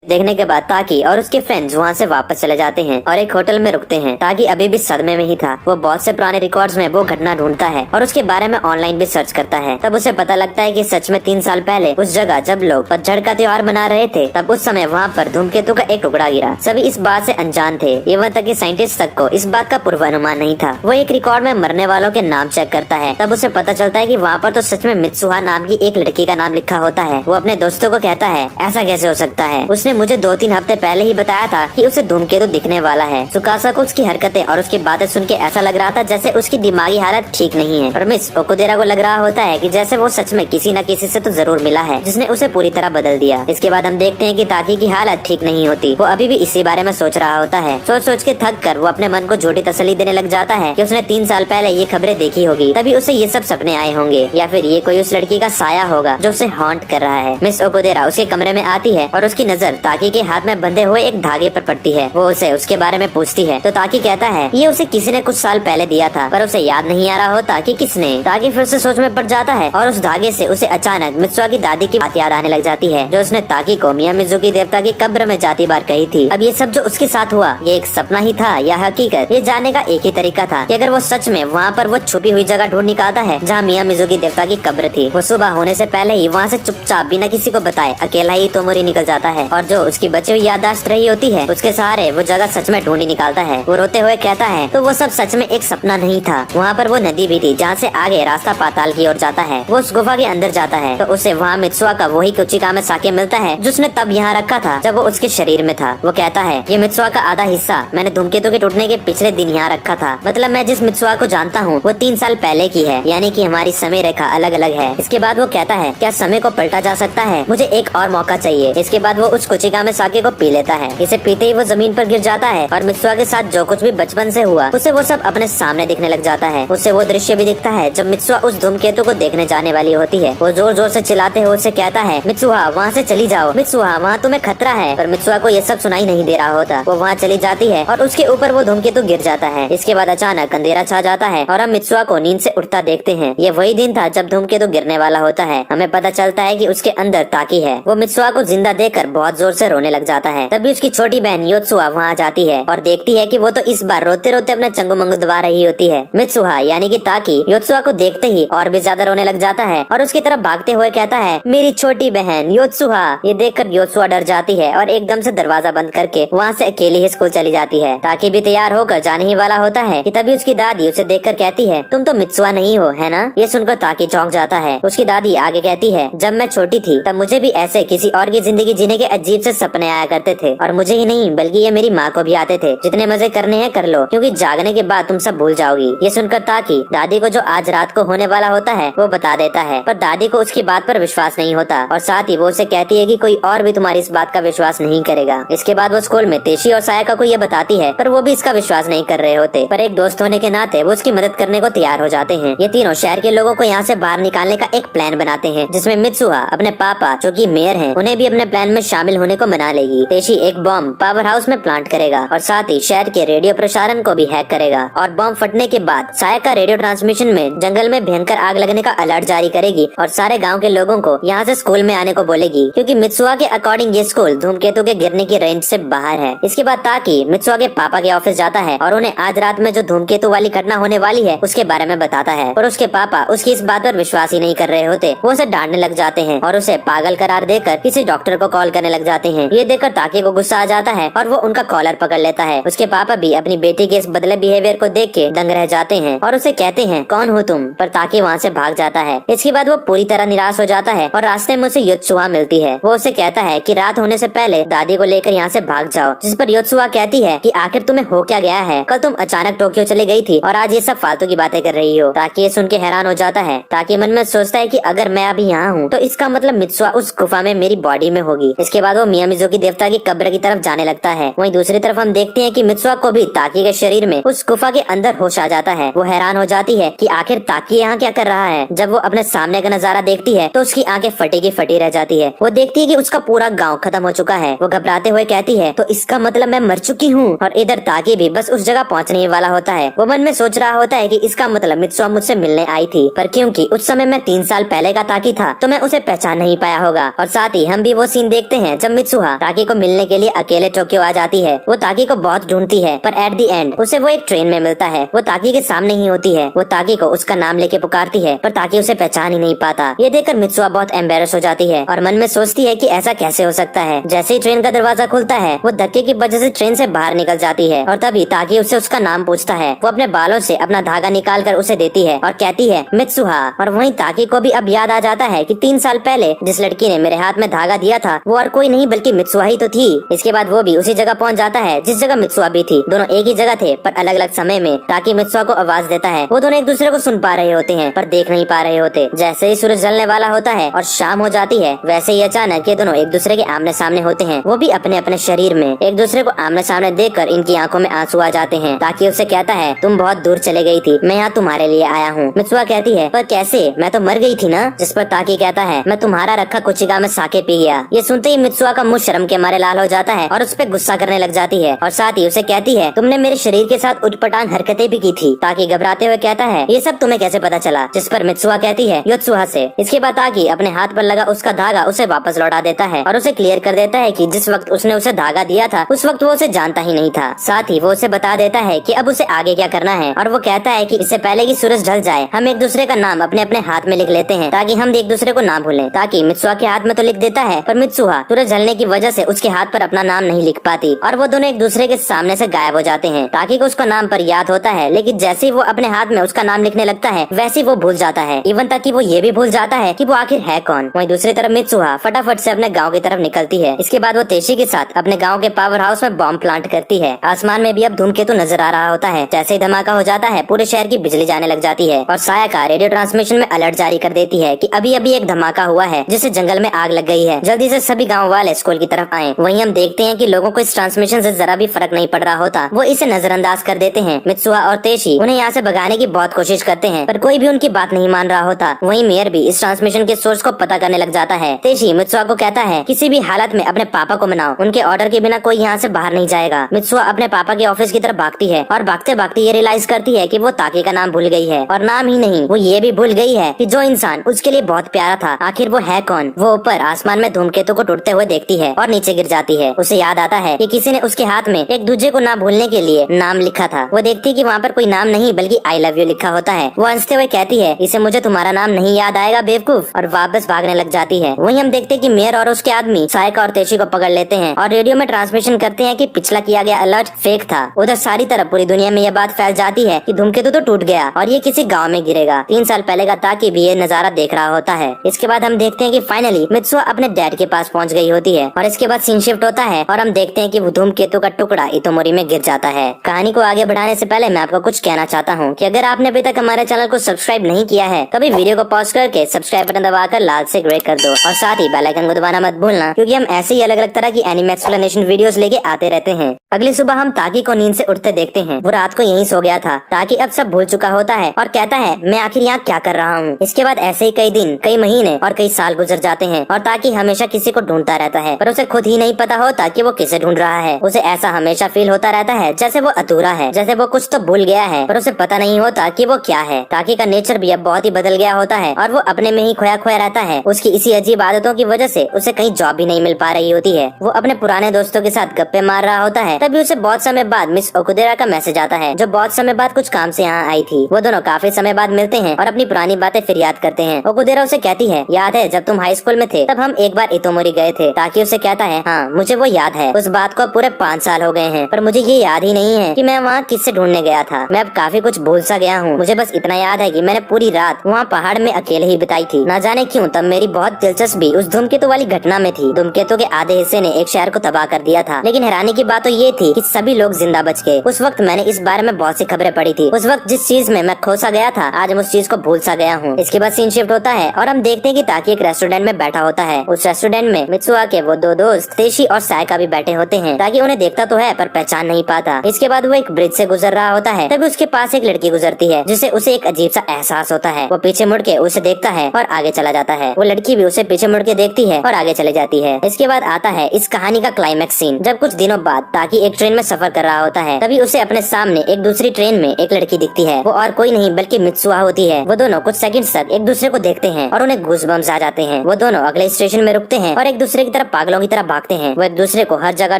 देखने के बाद ताकि और उसके फ्रेंड्स वहाँ से वापस चले जाते हैं और एक होटल में रुकते हैं। ताकि अभी भी सदमे में ही था। वो बहुत से पुराने रिकॉर्ड्स में वो घटना ढूंढता है और उसके बारे में ऑनलाइन भी सर्च करता है। तब उसे पता लगता है कि सच में 3 साल पहले उस जगह जब लोग पतझड़ का त्योहार मना रहे थे, तब उस समय वहाँ पर धूमकेतु का एक टुकड़ा गिरा। सभी इस बात से अनजान थे, यहाँ तक कि साइंटिस्ट तक को इस बात का पूर्वानुमान नहीं था। वो एक रिकॉर्ड में मरने वालों के नाम चेक करता है। तब उसे पता चलता है कि वहाँ पर तो सच में मित्सुहा नाम की एक लड़की का नाम लिखा होता है। वो अपने दोस्तों को कहता है, ऐसा कैसे हो सकता है? उसने मुझे 2-3 हफ्ते पहले ही बताया था कि उसे धूमकेतु दिखने वाला है। सुकासा को उसकी हरकतें और उसकी बातें सुन के ऐसा लग रहा था जैसे उसकी दिमागी हालत ठीक नहीं है। और मिस ओकुदेरा को लग रहा होता है कि जैसे वो सच में किसी न किसी से तो जरूर मिला है जिसने उसे पूरी तरह बदल दिया। इसके बाद हम देखते हैं कि ताकी की हालत ठीक नहीं होती। वो अभी भी इसी बारे में सोच रहा होता है। सोच सोच के थक कर वो अपने मन को झूठी तसल्ली देने लग जाता है कि उसने 3 साल पहले ये खबरें देखी होगी, तभी उसे ये सब सपने आए होंगे, या फिर ये कोई उस लड़की का साया होगा जो उसे हॉन्ट कर रहा है। मिस ओकुदेरा उसके कमरे में आती है और उसकी नजर ताकी के हाथ में बंधे हुए एक धागे पर पड़ती है। वो उसे उसके बारे में पूछती है तो ताकी कहता है ये उसे किसी ने कुछ साल पहले दिया था, पर उसे याद नहीं आ रहा होता कि किसने। ताकी फिर से सोच में पड़ जाता है और उस धागे से उसे अचानक मित्सुहा की दादी की बात याद आने लग जाती है, जो उसने ताकी को मियामिजुकी देवता की कब्र में जाती बार कही थी। अब ये सब जो उसके साथ हुआ, ये एक सपना ही था या हकीकत, ये जानने का एक ही तरीका था कि अगर वो सच में वहाँ पर वो छुपी हुई जगह ढूंढ निकालता है जहाँ मियामिजुकी देवता की कब्र थी। वो सुबह होने से पहले ही वहाँ से चुपचाप बिना किसी को बताए अकेला ही तोमोरी निकल जाता है और जो उसकी बची हुई याददाश्त रही होती है उसके सहारे वो जगह सच में ढूंढी निकालता है। वो रोते हुए कहता है तो वो सब सच में एक सपना नहीं था। वहाँ पर वो नदी भी थी जहाँ से आगे रास्ता पाताल की ओर जाता है। वो उस गुफा के अंदर जाता है तो उसे वहाँ मित्सुहा का वही कुचिकामे साके मिलता है जिसने तब यहाँ रखा था जब वो उसके शरीर में था। वो कहता है ये मित्सुहा का आधा हिस्सा मैंने धूमकेतु के टूटने के पिछले दिन यहाँ रखा था। मतलब मैं जिस मित्सुहा को जानता हूँ वो 3 साल पहले की है, यानी कि हमारी समय रेखा अलग अलग है। इसके बाद वो कहता है क्या समय को पलटा जा सकता है? मुझे एक और मौका चाहिए। इसके बाद वो उस कुचिकामे साके को पी लेता है। इसे पीते ही वो जमीन पर गिर जाता है और मित्सुहा के साथ जो कुछ भी बचपन से हुआ उसे वो सब अपने सामने दिखने लग जाता है। उसे वो दृश्य भी दिखता है जब मित्सुहा उस धूमकेतु को देखने जाने वाली होती है। वो जोर जोर से चिल्लाते हुए उसे कहता है मित्सुहा वहाँ से चली जाओ, मित्सुहा वहाँ तुम्हें खतरा है। पर मित्सुहा को ये सब सुनाई नहीं दे रहा होता। वो वहाँ चली जाती है और उसके ऊपर वो धूमकेतु गिर जाता है। इसके बाद अचानक अंधेरा छा जाता है और हम मित्सुहा को नींद से उठता देखते हैं। ये वही दिन था जब धूमकेतु गिरने वाला होता है। हमें पता चलता है कि उसके अंदर ताकी है। वो मित्सुहा को जिंदा देखकर बहुत जोर से रोने लग जाता है। तभी उसकी छोटी बहन योत्सुहा वहाँ जाती है और देखती है कि वो तो इस बार रोते रोते अपने चंगू मंगू दबा रही होती है। मित्सुहा यानी कि ताकी योत्सुहा को देखते ही और भी ज्यादा रोने लग जाता है और उसकी तरफ भागते हुए कहता है मेरी छोटी बहन योत्सुहा। ये देखकर योत्सुहा डर जाती है और एकदम से दरवाजा बंद करके वहाँ से अकेली ही स्कूल चली जाती है। ताकी भी तैयार होकर जाने ही वाला होता है कि तभी उसकी दादी उसे देखकर कहती है तुम तो मित्सुहा नहीं हो, है ना? ये सुनकर ताकी चौंक जाता है। उसकी दादी आगे कहती है जब मैं छोटी थी तब मुझे भी ऐसे किसी और की जिंदगी जीने के अजीब से सपने आया करते थे और मुझे ही नहीं बल्कि ये मेरी माँ को भी आते थे। जितने मजे करने हैं कर लो क्योंकि जागने के बाद तुम सब भूल जाओगी। ये सुनकर ताकी दादी को जो आज रात को होने वाला होता है वो बता देता है, पर दादी को उसकी बात पर विश्वास नहीं होता और साथ ही वो उसे कहती है कि कोई और भी तुम्हारी इस बात का विश्वास नहीं करेगा। इसके बाद वो स्कूल में तेशी और सायका को ये बताती है पर वो भी इसका विश्वास नहीं कर रहे होते, पर एक दोस्त होने के नाते वो उसकी मदद करने को तैयार हो जाते हैं। ये तीनों शहर के लोगों को यहाँ से बाहर निकालने का एक प्लान बनाते हैं जिसमें मित्सुहा अपने पापा जो कि मेयर हैं उन्हें भी अपने प्लान में शामिल होने को मना लेगी। तेशी एक बॉम्ब पावर हाउस में प्लांट करेगा और साथ ही शहर के रेडियो प्रसारण को भी हैक करेगा और बॉम्ब फटने के बाद सायका रेडियो ट्रांसमिशन में जंगल में भयंकर आग लगने का अलर्ट जारी करेगी और सारे गाँव के लोगों को यहाँ से स्कूल में आने को बोलेगी क्योंकि मित्सुहा के अकॉर्डिंग ये स्कूल धूमकेतु के गिरने की रेंज से बाहर है। इसके बाद ताकी मित्सुहा के पापा के ऑफिस जाता है और उन्हें आज रात में जो धूमकेतु वाली घटना होने वाली है उसके बारे में बताता है, और उसके पापा उसकी इस बात पर विश्वास ही नहीं कर रहे होते। वो उसे डांटने लग जाते हैं और उसे पागल करार देकर किसी डॉक्टर को कॉल करने लग जाते हैं। ये देखकर ताकी को गुस्सा आ जाता है और वो उनका कॉलर पकड़ लेता है। उसके पापा भी अपनी बेटी के इस बदले बिहेवियर को देख के दंग रह जाते हैं और उसे कहते हैं कौन हो तुम, पर ताकी वहाँ से भाग जाता है। इसके बाद वो पूरी तरह निराश हो जाता है और रास्ते में उसे योत्सुहा मिलती है। वो उसे कहता है कि रात होने से पहले दादी को लेकर यहाँ से भाग जाओ, जिस पर योत्सुहा कहती है कि आखिर तुम्हें हो क्या गया है? कल तुम अचानक टोक्यो चली गई थी और आज ये सब फालतू की बातें कर रही हो। ताकि ये सुन के हैरान हो जाता है। ताकि मन में सोचता है कि अगर मैं अभी यहाँ हूँ तो इसका मतलब मित्सुहा उस गुफा में मेरी बॉडी में होगी। इसके बाद वो मियामिजुकी देवता की कब्र की तरफ जाने लगता है। वहीं दूसरी तरफ हम देखते हैं कि मित्सुहा को भी ताकी के शरीर में उस गुफा के अंदर होश आ जाता है। वो हैरान हो जाती है कि आखिर ताकी यहाँ क्या कर रहा है। जब वो अपने सामने का नजारा देखती है तो उसकी आंखें फटी की फटी रह जाती है। वो देखती है कि उसका पूरा गाँव खत्म हो चुका है। वो घबराते हुए कहती है तो इसका मतलब मैं मर चुकी हूँ। और इधर ताकी भी बस उस जगह पहुँचने ही वाला होता है। वो मन में सोच रहा होता है कि इसका मतलब मित्सुहा मुझसे मिलने आई थी, पर क्योंकि उस समय मैं 3 साल पहले का ताकी था तो मैं उसे पहचान नहीं पाया होगा। और साथ ही हम भी वो सीन देखते हैं जब मित्सुहा ताकी को मिलने के लिए अकेले टोक्यो आ जाती है। वो ताकी को बहुत ढूंढती है पर एट द एंड उसे वो एक ट्रेन में मिलता है। वो ताकी के सामने ही होती है। वो ताकी को उसका नाम लेके पुकारती है पर ताकी उसे पहचान ही नहीं पाता। ये देखकर मित्सुहा बहुत एम्बेरस हो जाती है और मन में सोचती है कि ऐसा कैसे हो सकता है। जैसे ही ट्रेन का दरवाजा खुलता है वो धक्के की वजह से ट्रेन से बाहर निकल जाती है और तभी ताकी उससे उसका नाम पूछता है। वो अपने बालों से अपना धागा निकाल कर उसे देती है और कहती है मित्सुहा। और वहीं ताकी को भी अब याद आ जाता है कि 3 साल पहले जिस लड़की ने मेरे हाथ में धागा दिया था वो और कोई नहीं बल्कि मित्सुहा ही तो थी। इसके बाद वो भी उसी जगह पहुंच जाता है जिस जगह मित्सुहा भी थी। दोनों एक ही जगह थे पर अलग अलग समय में। ताकी मित्सुहा को आवाज देता है। वो दोनों एक दूसरे को सुन पा रहे होते हैं पर देख नहीं पा रहे होते। जैसे ही सूरज जलने वाला होता है और शाम हो जाती है वैसे ही अचानक ये दोनों एक दूसरे के आमने सामने होते हैं। वो भी अपने अपने शरीर में। एक दूसरे को आमने सामने देखकर इनकी आंखों में आंसू आ जाते हैं। ताकि उसे कहता है तुम बहुत दूर चले गई थी, मैं यहाँ तुम्हारे लिए आया हूँ। मित्सुहा कहती है पर कैसे, मैं तो मर गई थी ना। जिस पर ताकी कहता है मैं तुम्हारा रखा कुचिका में साके पी गया। ये सुनते ही मित्सुहा का मुंह शर्म के मारे लाल हो जाता है और उस पर गुस्सा करने लग जाती है और साथ ही उसे कहती है तुमने मेरे शरीर के साथ उटपटांग हरकतें भी की थी। ताकि घबराते हुए कहता है ये सब तुम्हें कैसे पता चला। जिस पर मित्सुहा कहती है योत्सुहा से। इसके बाद ताकि अपने हाथ पर लगा उसका धागा उसे वापस लौटा देता है और उसे क्लियर कर देता है कि जिस वक्त उसने उसे धागा दिया था उस वक्त वो उसे जानता ही नहीं था। साथ ही वो उसे बता देता है कि अब उसे आगे क्या करना है और वो कहता है कि इससे पहले कि सूरज ढल जाए हम एक दूसरे का नाम अपने अपने हाथ में लिख लेते हैं ताकि हम एक दूसरे को ना भूलें। ताकि मित्सुहा के हाथ में तो लिख देता है पर मित्सुहा सूरज ढलने की वजह से उसके हाथ पर अपना नाम नहीं लिख पाती और वो दोनों एक दूसरे के सामने से गायब हो जाते हैं। ताकि को उसका नाम पर याद होता है लेकिन जैसे ही वो अपने हाथ में उसका नाम लिखने लगता है वैसे वो भूल जाता है। इवन तक कि वो ये भी भूल जाता है कि वो आखिर है कौन। वहीं दूसरी तरफ मित्सुहा फटाफट से अपने गाँव की तरफ निकलती है। इसके बाद वो तेशी के साथ अपने गाँव के पावर हाउस में बॉम्ब प्लांट करती है। आसमान में भी अब धूमकेतु नजर आ रहा होता है। जैसे ही धमाका हो जाता है पूरे शहर की बिजली जाने लग जाती है और सायाका रेडियो ट्रांसमिशन में अलर्ट जारी कर देती है कि अभी अभी एक धमाका हुआ है जिससे जंगल में आग लग गई है, जल्दी से सभी गाँव वाले स्कूल की तरफ आए। वहीं हम देखते हैं कि लोगों को इस ट्रांसमिशन से जरा भी फर्क नहीं पड़ रहा होता, वो इसे नजरअंदाज कर देते हैं। मित्सुहा और तेशी उन्हें यहाँ से भगाने की बहुत कोशिश करते हैं पर कोई भी उनकी बात नहीं मान रहा होता। वहीं मेयर भी इस ट्रांसमिशन के सोर्स को पता करने लग जाता है। तेशी मित्सुहा को कहता है किसी भी हालत में अपने पापा को मनाओ, उनके ऑर्डर के बिना कोई यहाँ से बाहर नहीं जाएगा। मित्सुहा अपने पापा के ऑफिस की तरफ भागती है और भागते भागते ये रियलाइज करती है कि वो ताकी का नाम भूल गई है और नाम ही नहीं वो ये भी भूल गई है कि जो इंसान उसके लिए बहुत प्यारा था आखिर वो है कौन। वो ऊपर आसमान में धूमकेतु को टूटते हुए देखती है और नीचे गिर जाती है। उसे याद आता है कि किसी ने उसके हाथ में एक दूसरे को ना भूलने के लिए नाम लिखा था। वो देखती कि वहाँ पर कोई नाम नहीं बल्कि आई लव यू लिखा होता है। वो हंसते हुए कहती है इसे मुझे तुम्हारा नाम नहीं याद आएगा बेवकूफ, और वापस भागने लग जाती है। वहीं हम देखते कि मेयर और उसके आदमी सायका और तेशी को पकड़ लेते हैं और रेडियो में ट्रांसमिशन करते हैं कि पिछला किया गया अलर्ट फेक था। उधर सारी तरफ पूरी दुनिया में यह बात फैल जाती है कि धूमकेतु तो टूट गया और ये किसी गाँव में गिरेगा। 3 साल पहले का ताकि भी ये नजारा देख रहा होता है। इसके बाद हम देखते हैं कि फाइनली मित्सुहा अपने डैड के पास पहुंच गई होती है और इसके बाद सीन शिफ्ट होता है और हम देखते हैं कि वो धूमकेतु का टुकड़ा इतोमोरी में गिर जाता है। कहानी को आगे बढ़ाने से पहले मैं आपको कुछ कहना चाहता हूँ कि अगर आपने अभी तक हमारे चैनल को सब्सक्राइब नहीं किया है तो अभी वीडियो को पॉज करके सब्सक्राइब बटन दबाकर लाल से ग्रे कर दो और साथ ही बेल आइकन को दबाना मत भूलना क्योंकि हम ऐसे ही अलग अलग तरह की एनिमे एक्सप्लेनेशन वीडियोस लेके आते रहते हैं। अगली सुबह हम ताकी को नींद से उठते देखते हैं। वो रात को यहीं सो गया था। ताकि अब सब भूल चुका होता है और कहता है मैं आखिर यहाँ क्या कर रहा हूँ। इसके बाद ऐसे ही कई दिन, कई महीने और कई साल गुजर जाते हैं और ताकि हमेशा किसी को ढूंढता रहता है पर उसे खुद ही नहीं पता होता कि वो किसे ढूंढ रहा है। उसे ऐसा हमेशा फील होता रहता है जैसे वो अधूरा है, जैसे वो कुछ तो भूल गया है पर उसे पता नहीं होता कि वो क्या है। ताकि का नेचर भी अब बहुत ही बदल गया होता है और वो अपने में ही खोया खोया रहता है। उसकी इसी अजीब आदतों की वजह से उसे कहीं जॉब भी नहीं मिल पा रही होती है। वो अपने पुराने दोस्तों के साथ गप्पे मार रहा होता है तभी उसे बहुत समय बाद मिस ओकुदेरा का मैसेज आता है जो बहुत समय बाद कुछ काम से यहाँ आई थी। वो दोनों काफी समय बाद मिलते हैं और अपनी पुरानी बातें फिर याद करते हैं। ओकुदेरा उसे कहती है याद है जब तुम हाई स्कूल में थे तब हम एक बार इतोमोरी गए थे। ताकि उसे कहता है हाँ मुझे वो याद है, उस बात को पूरे 5 साल हो गए हैं पर मुझे ये याद ही नहीं है कि मैं वहाँ किससे ढूंढने गया था। मैं अब काफी कुछ भूल सा गया हूँ। मुझे बस इतना याद है कि मैंने पूरी रात वहाँ पहाड़ में अकेले ही बिताई थी। न जाने क्यों तब मेरी बहुत दिलचस्पी उस धूमकेतु वाली घटना में थी। धूमकेतु के आधे हिस्से ने एक शहर को तबाह कर दिया था लेकिन हैरानी की बात तो ये थी कि सभी लोग जिंदा बच गए। उस वक्त मैंने इस बारे में बहुत सी खबरें पढ़ी थी। उस वक्त जिस चीज में मैं खो सा गया था आज मैं उस चीज को भूल सा गया हूँ। इसके बाद सीन शिफ्ट होता है और हम देखते हैं कि ताकि एक रेस्टोरेंट में बैठा होता है। उस रेस्टोरेंट में मित्सुहा के वो 2 दोस्त तेशी और सायका भी बैठे होते हैं। ताकि उन्हें देखता तो है पर पहचान नहीं पाता। इसके बाद वो एक ब्रिज से गुजर रहा होता है तभी उसके पास एक लड़की गुजरती है जिससे उसे एक अजीब सा एहसास होता है। वो पीछे मुड़ के उसे देखता है और आगे चला जाता है। वो लड़की भी उसे पीछे मुड़ के देखती है और आगे चले जाती है। इसके बाद आता है इस कहानी का क्लाइमैक्स सीन जब कुछ दिनों बाद ताकि एक ट्रेन में सफर कर रहा होता है तभी उसे अपने सामने एक दूसरी ट्रेन में एक लड़की दिखती है। वो और कोई नहीं बल्कि मित्सुहा होती है। वो दोनों कुछ सेकंड्स तक एक दूसरे को देखते हैं और उन्हें गूज़बम्स आ जाते हैं। वो दोनों अगले स्टेशन में रुकते हैं और एक दूसरे की तरफ पागलों की तरह भागते हैं। वो एक दूसरे को हर जगह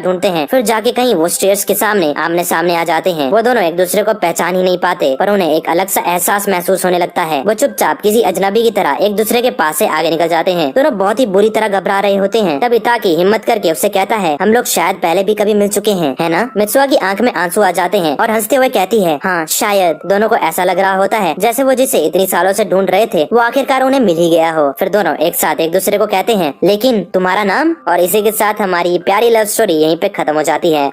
ढूंढते हैं। फिर जाके कहीं वो स्टेयर्स के सामने आमने सामने आ जाते हैं। वो दोनों एक दूसरे को पहचान ही नहीं पाते, पर उन्हें एक अलग सा एहसास महसूस होने लगता है। वो चुपचाप किसी अजनबी की तरह एक दूसरे के पास से आगे निकल जाते हैं। दोनों बहुत ही बुरी तरह घबरा रहे होते हैं। तभी ताकि हिम्मत करके उससे कहता है, हम लोग शायद पहले भी कभी मिल चुके हैं, है ना? मित्सुआ की आंख में आंसू आ जाते हैं और हंसते हुए कहती है, हाँ शायद। दोनों को ऐसा लग रहा होता है जैसे वो जिसे इतनी सालों से ढूंढ रहे थे वो आखिरकार उन्हें मिल ही गया हो। फिर दोनों एक साथ एक दूसरे को कहते हैं, लेकिन तुम्हारा नाम? और इसी के साथ हमारी प्यारी लव स्टोरी यहीं पे खत्म हो जाती है।